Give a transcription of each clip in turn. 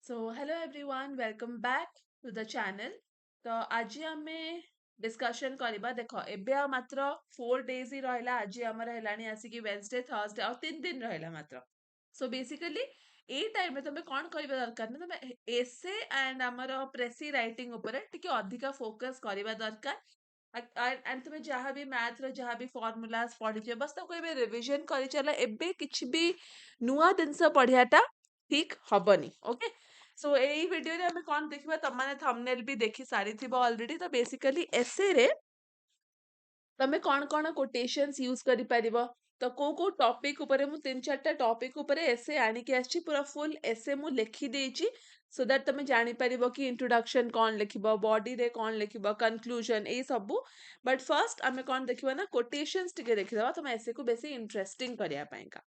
So hello everyone welcome back to the channel. तो आज आम डिस्कशन करबा देखो एबे मात्र 4 डेज ही रहिला। आज हमर हेलानी आसिकी वेडनेसडे थर्सडे और 3 दिन रहिला मात्र। सो बेसिकली ए टाइम में तुम कौन करबा दरकार ना तुम एसे एंड हमर प्रेसी राइटिंग ऊपर टिके अधिका फोकस करबा दरकार। एंड तुम्हें जहाँ भी मैथ रो जहाँ भी फॉर्मूलाज पढ़ी बस ताको एबे रिवीजन करि चला। एबे किछि भी नुआ जिनस पढ़ियाटा ठीक हबनी। ओके, सो एई वीडियो रे हमें कौन देखिबा तमाने थंबनेल भी देखि सारी थिबो ऑलरेडी। तो बेसिकली एसे रे तमे कौन कौन कोटेशंस यूज करि परिबो। तो को टॉपिक ऊपर मु तीन चारटा टॉपिक ऊपर एसे आनी के आछि पूरा फुल एसे मु लिखि देछि सो दैट तमे जानि परिबो कि इंट्रोडक्शन कौन लिखिबो, बॉडी रे कौन लिखिबो, कंक्लूजन ए सबु। बट फर्स्ट आमे कौन देखिबा ना कोटेशंस टिके देखिदबा तमे एसे को बेसी इंटरेस्टिंग करिया पाएका।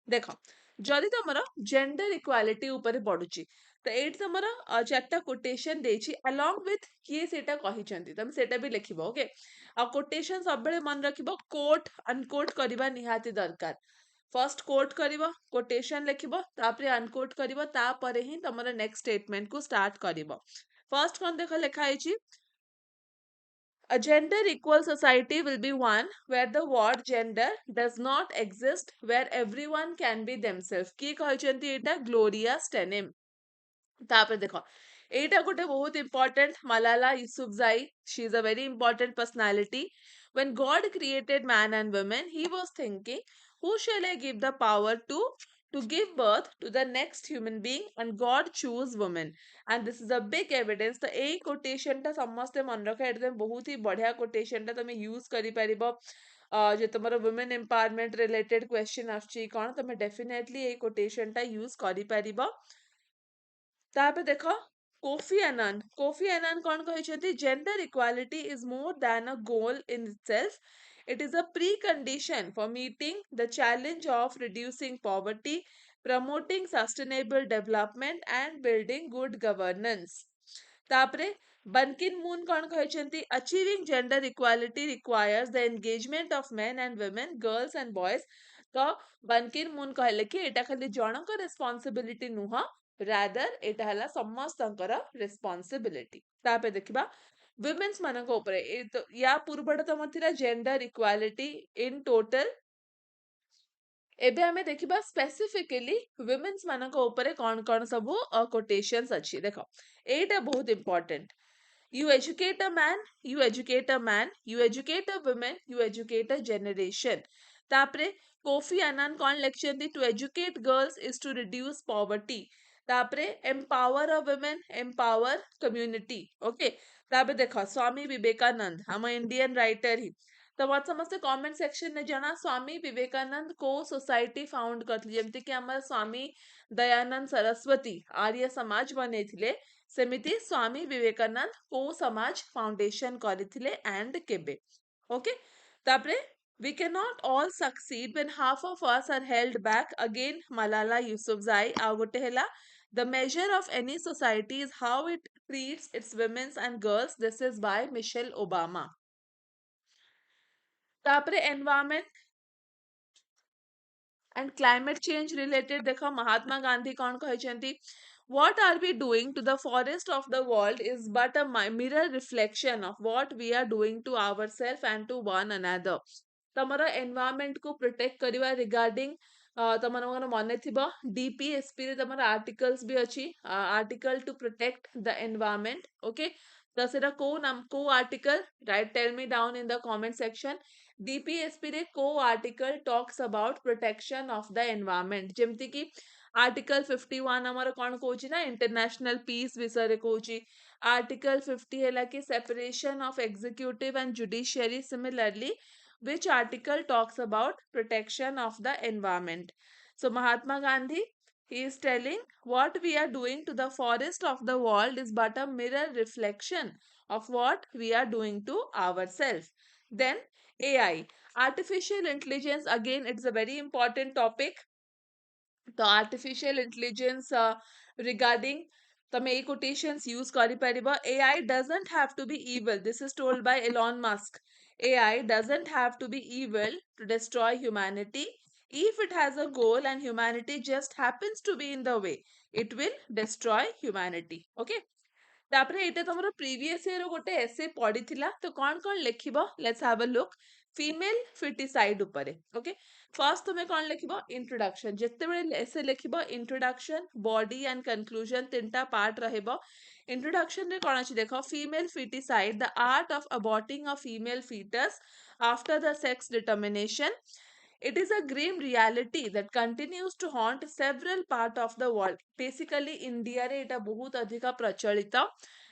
देखो जदि तुमर जेंडर इक्वालिटी ऊपर पडुची तो एट तुमर चारटा कोटेशन देछि अलोंग विथ किए सेटा कहिचंती तमे सेटा भी लिखिबो। ओके, आ कोटेशन सब बेले मन रखिबो कोट अनकोट करबा निहाती दरकार। फर्स्ट कोट करिबो, कोटेशन लिखिबो, तापरे अनकोट करिबो, तापरे ही तमरा नेक्स्ट स्टेटमेंट को स्टार्ट करिबो। फर्स्ट कोन देखो लिखा आइछि, a gender equal society will be one where the word gender does not exist, where everyone can be themselves। की कहचंती एटा ग्लोरिया स्टेनेम। तापर देखो एटा गोटे बहुत important Malala Yousafzai, she is a very important personality. when god created man and women he was thinking who shall I give the power to give birth to the next human being, and god choose women and this is a big evidence। तो ए quotation टा समस्ते मन रखा एटा बहुत ही बढ़िया quotation टा तुम use करि परिबो। जे तुमरो वुमेन एम्पावरमेंट रिलेटेड क्वेश्चन आछि कोन तुम डेफिनेटली ए कोटेशन टा यूज करि परिबो। तापर देखो कोफी अनन कौन कहते gender equality is more than a goal in itself, it is a pre condition for meeting the challenge of reducing poverty, promoting sustainable development and building good governance. तापरे बंकिन moon कौन कहते achieving gender equality requires the engagement of main and women, girls and boys. तो बंकिन moon कहले कि एटा खाली जनक responsibility नुह, rather एटा हला समस्तंकर responsibility. तापे देखिबा वुमेन्स मानक ऊपर तो या पूर्वटा तम थिला जेंडर इक्वालिटी इन टोटल। एबे हमें देखिबा स्पेसिफिकली वुमेन्स मानक ऊपर कौन कौन सब कोटेशंस अच्छी। देखो एटा बहुत important. You educate a man, you educate a man, you educate a woman, you educate a generation। तापरे कोफी अनन कौन लेक्चर दी to educate girls is to reduce poverty. तापरे empower a women, empower community. Okay, तापरे देखो स्वामी विवेकानंद हम Indian writer ही। तो मत समस्ते कमेंट सेक्शन ने जना स्वामी विवेकानंद को सोसाइटी फाउंड करथि जेमति कि हमर स्वामी दयानंद सरस्वती आर्य समाज बने थिले, सेमिति स्वामी विवेकानंद को समाज फाउंडेशन करथिले एंड केबे। ओके, तापरे we cannot all succeed when half of us are held back, again malala yousafzai। ଆଉ ଗୋଟେ ହେଲା the measure of any society is how it treats its women and girls, this is by michelle obama। तापरे environment and climate change related देखो महात्मा गांधी कौन कहते what are we doing to the forest of the world is but a mirror reflection of what we are doing to ourselves and to one another। तमरो environment को protect करवा regarding तमन मन थिबो DPSP रे तमरो आर्टिकल्स भी अछि, article to protect the environment. Okay, तो सेटा को नाम को article write tell me down in the comment section. DPSP रे को article talks about protection of the environment जेमति कि आर्टिकल 51 हमर कौन कहूची ना इंटरनेशनल पीस विषय रे कहूची। आर्टिकल 50 हैला कि separation of executive and judiciary, similarly which article talks about protection of the environment। So Mahatma Gandhi, he is telling what we are doing to the forest of the world is but a mirror reflection of what we are doing to ourselves। Then AI, artificial intelligence, again it's a very important topic। तो artificial intelligence regarding तमे ए quotations use करि परिबो। AI doesn't have to be evil, this is told by Elon Musk. AI doesn't have to be evil to destroy humanity, If it has a goal and humanity just happens to be in the way, it will destroy humanity. Okay. तापरे एटा तमरो previous year गोटे एसे पढ़िथिला तो कौन लिखिबो let's have a look female foeticide उपरे okay first तुमे कौन लिखिबो इंट्रोडक्शन जेते बेले एसे लिखिबो इंट्रोडक्शन बॉडी एंड कंक्लूजन तीनटा पार्ट रहइबो इंट्रोडक्शन रे कौन अछि देखो female foeticide the art of aborting a female fetus after the sex determination. It is a grim reality that continues to haunt several parts of the world. Basically, India रे इटा बहुत अधिका प्रचलित.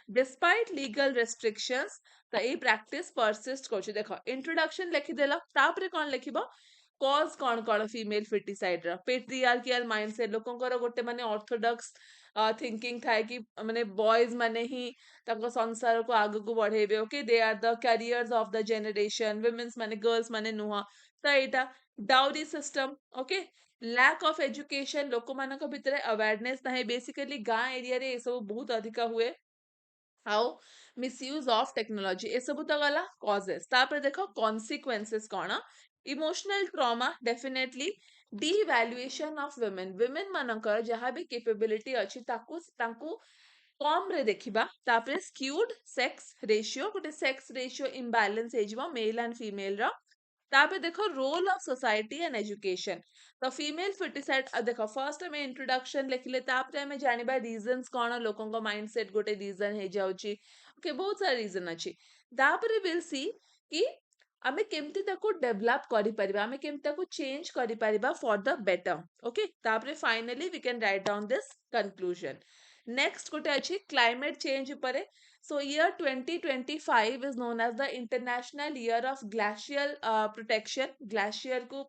Despite legal restrictions, the A practice persist करछि. देखो, introduction लिखि देला. तापरे कौन लिखिबो? Cause कौन female feticide रा. Patriarchal mindset लोकंकर गोटे माने orthodox thinking थाए कि माने boys माने ही ताको संसार को आगु को बढ़ेबे. Okay, they are the carriers of the generation. Women's माने girls माने नुहा. तो एटा dowry system okay lack of education लोक मान भितर अवेयरनेस ना बेसिकली गाँ एरिया रे ये सब बहुत अधिका हुए हाउ मिसयूज ऑफ टेक्नोलॉजी ए सब तो गला कॉजेस तापर देखो कॉन्सिक्वेंसेस कौन emotional trauma definitely devaluation of women women मानकर जहाँ भी कैपेबिलिटी अच्छी ताकू कम रे देखिबा तापर स्क्यूड सेक्स रेशियो गोटे सेक्स रेशियो इम्बैलेंस हेजिबो मेल एंड फीमेल रा तापर देखो role of society and education तो फीमेल फिटिसाइड देखो फर्स्ट हमें इंट्रोडक्शन लिखले तापर हमें जानिबा रीजंस कोन लोकन को माइंडसेट गोटे रीजन हे जाउची ओके बहुत सारा रीजन अछि तापर विल सी कि आमे केमती ताको डेवलप करि परिबा आमे केमती ताको चेंज करि परिबा फॉर द बेटर ओके तापर finally we can write down this conclusion next गोटे अछि क्लाइमेट चेंज उपरे so year 2025 is known as the international year of glacial protection glacier को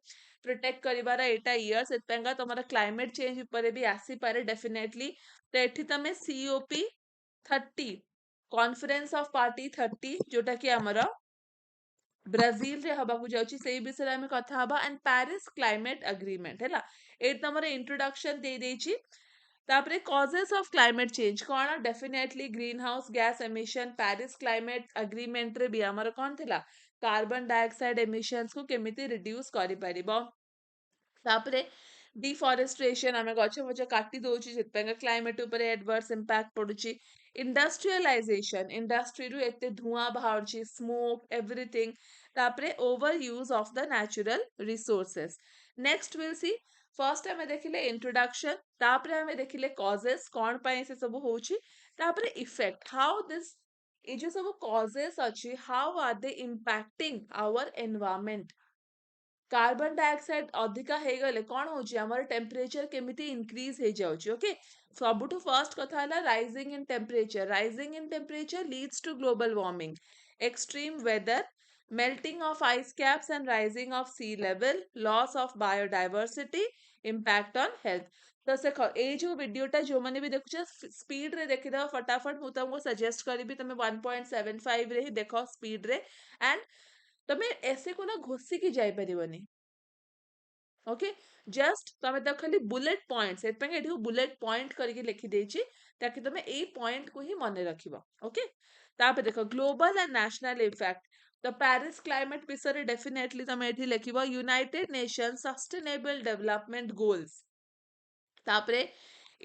प्रोटेक्ट करिवार एटा year सेतपेंगा तमरा क्लाइमेट चेंज उपरे भी आसी पारे डेफिनेटली तो एठी तमे COP 30 कॉन्फ्रेंस ऑफ पार्टी 30 जोटा कि हमरा ब्राजील रे हबा को जाउची सेही विषय रे हमें कथा हबा एंड पेरिस क्लाइमेट एग्रीमेंट हैला एट तमरा इंट्रोडक्शन दे देची तापरे कॉजेस ऑफ क्लाइमेट चेंज कौन definitely green house gas emission Paris climate agreement रे भी हमर कौन थिला कार्बन डाइऑक्साइड एमिशंस को केमिति रिड्यूस करि परिबो तापरे डिफॉरेस्टेशन आमे गछ मछ काटी दोची जितपेंगा क्लाइमेट ऊपर एडवर्स इंपैक्ट पडुची इंडस्ट्रियलाइजेशन इंडस्ट्री रु एते धुआं बाहरची स्मोक एवरीथिंग तापरे over use of the natural resources next will see first हमें देखिले इंट्रोडक्शन तापरे हमें देखिले कॉजेस कौन पाए से सब होची तापरे इफेक्ट हाउ दिस ये जो सब कॉजेस अच्छी how are they impacting our environment carbon dioxide अधिका हे गले कौन होची हमर टेम्परेचर केमिति इंक्रीज हे जाउची ओके सबुठु फर्स्ट कथा हला rising in temperature leads to global warming extreme weather melting of ice caps and rising of sea level loss of biodiversity impact on health तो से ए जो वीडियोटा जो मैंने भी देखुछ स्पीड रे देखि दो फटाफट मु तुमको सजेस्ट करिबी तमे 1.75 रे ही देखो स्पीड रे एंड तमे ऐसे को ना घोसी की जाई परिबनी ओके जस्ट तमे तो खाली बुलेट पॉइंट्स एत पे एठी बुलेट पॉइंट करके लिखि देछि ताकि तमे ए पॉइंट को ही मने रखिबो ओके तापर देखो global and national effect the Paris climate विषय डेफिनेटली तमे एठी लिखिबो United Nation sustainable development goals तापरे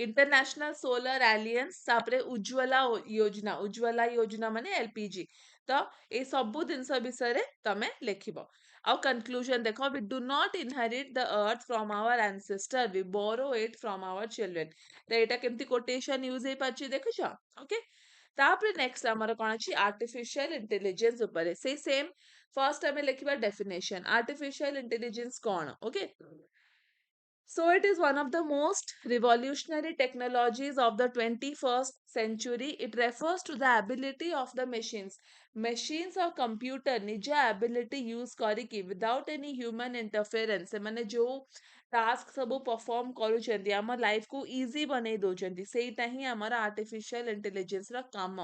इंटरनेशनल सोलर एलियंस तापरे उज्ज्वला योजना माने एलपीजी तो ए सबु जिनस विषय तमे लिखिबो आउ कंक्लूजन देखो we do not inherit the earth from our ancestor we borrow it from our children तो एटा केमती कोटेशन यूज हे पाछि देखुछ ओके तापरे नेक्स्ट हमर कोन अछि आर्टिफिशियल इंटेलिजेंस ऊपर से सेम फर्स्ट हमें लिखिबा डेफिनेशन आर्टिफिशियल इंटेलिजेंस कोन okay So it is one of the most revolutionary technologies of the 21st century. It refers to the ability of the machines. Machines or computer निजा ability use करिकी without any human interference ସେମାନେ जो task सब perform करूछंती हमर life को easy बनै दोछंती सेटा ही हमर आर्टिफिशियल इंटेलिजेंस रा काम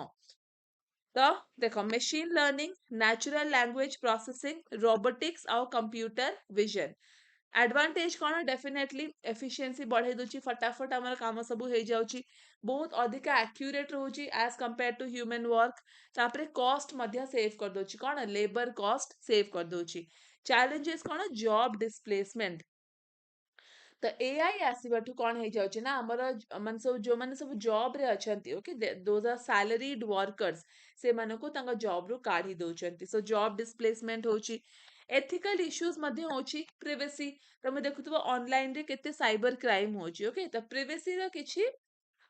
तो देखो machine learning natural language processing robotics और कंप्यूटर विजन एडवांटेज कौन डेफिनेटली एफिशिएंसी बढ़े दूची फटाफट आमर काम सब हो जाउची बहुत अधिक एक्यूरेट रहउची as compare to human work तापरे कॉस्ट मध्य सेव कर दोची कौन लेबर कॉस्ट सेव कर दोची चैलेंजेस कौन जॉब डिस्प्लेसमेंट ତ ଏଆଇ ଆସିବାଠୁ କଣ ହେଇଯାଉଛି ନା ଆମର ମାନେ ସବୁ ଯୋଉମାନେ ସବୁ ଜବ୍ ରେ ଅଛନ୍ତି ଓକେ ଦୋଜ ଆର୍ ସାଲାରିଡ୍ ୱାର୍କର୍ସ ସେମାନଙ୍କୁ ତାଙ୍କ ଜବ୍ ରୁ କାଢି ଦଉଛନ୍ତି ସୋ ଜବ୍ ଡିସପ୍ଲେସମେଣ୍ଟ ହଉଛି ଏଥିକାଲ ଇଶ୍ୟୁଜ ମଧ୍ୟ ହଉଛି ପ୍ରିଭେସି ତମେ ଦେଖୁଥିବ ଅନଲାଇନ ରେ କେତେ ସାଇବର କ୍ରାଇମ ହଉଛି ଓକେ ତ ପ୍ରିଭେସି ର କିଛି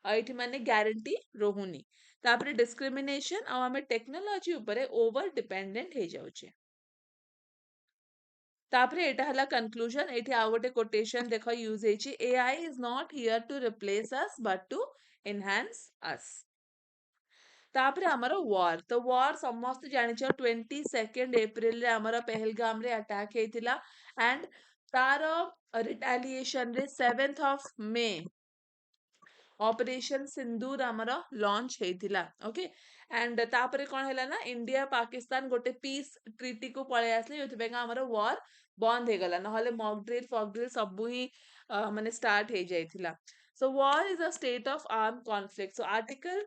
ଏଇଠି ମାନେ ଗ୍ୟାରେଣ୍ଟି ରହୁନି ତାପରେ ଡିସ୍କ୍ରିମିନେସନ ଆଉ ଆମେ ଟେକ୍ନୋଲୋଜି ଉପରେ ଓଭର ଡିପେଣ୍ଡେଣ୍ଟ ହେଇଯାଉଛେ ତାପରେ ଏଇଟା ହେଲା କନକ୍ଲୁଜନ ଏଇଠି ଆଉ ଗୋଟେ କୋଟେସନ ଦେଖ ୟୁଜ ହେଇଛି AI is not here to replace us but to enhance us ତାପରେ ଆମର ୱାର ତ ୱାର ସମସ୍ତେ ଜାଣିଛ 22 ଏପ୍ରିଲ ରେ ଆମର ପେହେଲଗାମ ରେ ଆଟାକ୍ ହେଇଥିଲା ଆଣ୍ଡ ତାର ରିଟାଲିଏସନ ରେ 7th of May ଅପରେସନ ସିନ୍ଦୁର ଆମର ଲଞ୍ଚ ହେଇଥିଲା ଓକେ ଆଣ୍ଡ ତାପରେ କଣ ହେଲା ନା ଇଣ୍ଡିଆ ପାକିସ୍ତାନ ଗୋଟେ ପିସ୍ ଟ୍ରିଟି କୁ ପଳେଇ ଆସିଲେ ଯୋଉଥିପାଇଁ ଆମର ୱାର ବନ୍ଦ ହେଇଗଲା ନହେଲେ ମକ୍ ଡ୍ରିଲ ଫକ୍ ଡ୍ରିଲ ସବୁ ହିଁ ମାନେ ଷ୍ଟାର୍ଟ ହେଇଯାଇଥିଲା so war is a state of arm conflict so article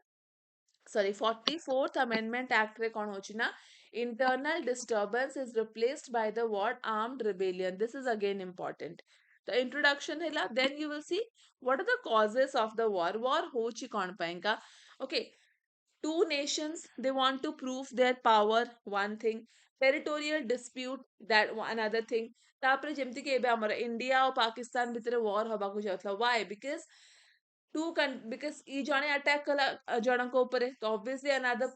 sorry 44th amendment act ରେ କଣ ହଉଛି ନା internal disturbance is replaced by the word armed rebellion this is again important the introduction ହେଲା then you will see what are the causes of the war ହଉଛି କଣ ପାଇଁକା okay two nations they want to prove their power one thing territorial dispute that another thing ତାପରେ ଯେମିତି କି ଏବେ ଆମର India ଆଉ ପାକିସ୍ତାନ ଭିତରେ war ହବାକୁ ଯାଉଥିଲା why because because ଇ ଜଣେ attack କଲା ଜଣଙ୍କ ଉପରେ ତ obviously another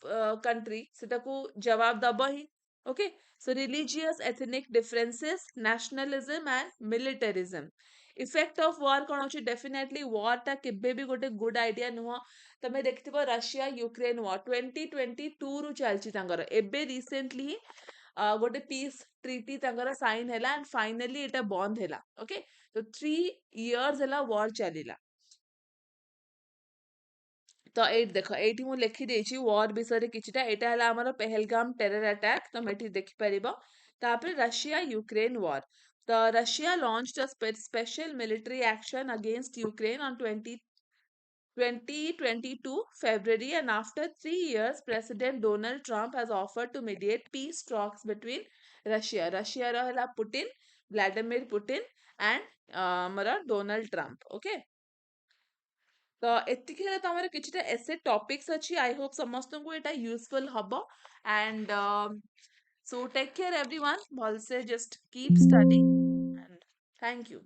country ସେଟାକୁ ଜବାବ ଦବ ହିଁ okay so religious ethnic differences nationalism and militarism effect of war କଣ ଅଛି definitely war ଟା କେବେ ବି ଗୋଟେ good idea ନୁହଁ ତମେ ଦେଖିଥିବ ରଷିଆ ୟୁକ୍ରେନ war 2022 ରୁ ଚାଲିଛି ତାଙ୍କର ଏବେ recently ହିଁ ଗୋଟେ ପିସ୍ ଟ୍ରିଟି ତାଙ୍କର ସାଇନ୍ ହେଲା and finally ଏଟା ବନ୍ଦ ହେଲା okay ତ 3 years ହେଲା war ଚାଲିଲା ତ ଏଇଠି ଦେଖ ଏଇଠି ମୁଁ ଲେଖିଦେଇଛି ୱାର ବିଷୟରେ କିଛିଟା ଏଇଟା ହେଲା ଆମର ପେହେଲଗାମ ଟେରର ଆଟାକ୍ ତମେ ଏଠି ଦେଖିପାରିବ ତାପରେ ରଷିଆ ୟୁକ୍ରେନ ୱାର ତ Russia launched a special military action against Ukraine on 2022 February and after 3 years President Donald Trump has offered to mediate peace talks between Russia ର ହେଲା Putin Vladimir Putin and ଆମର Donald Trump okay ତ ଏତିକି ହେଲା ତମର କିଛିଟା ଏସେ topics ଅଛି ଆଇ ହୋପ ସମସ୍ତଙ୍କୁ ଏଟା ୟୁଜଫୁଲ ହବ and so take care everyone ଭଲସେ just keep studying and thank you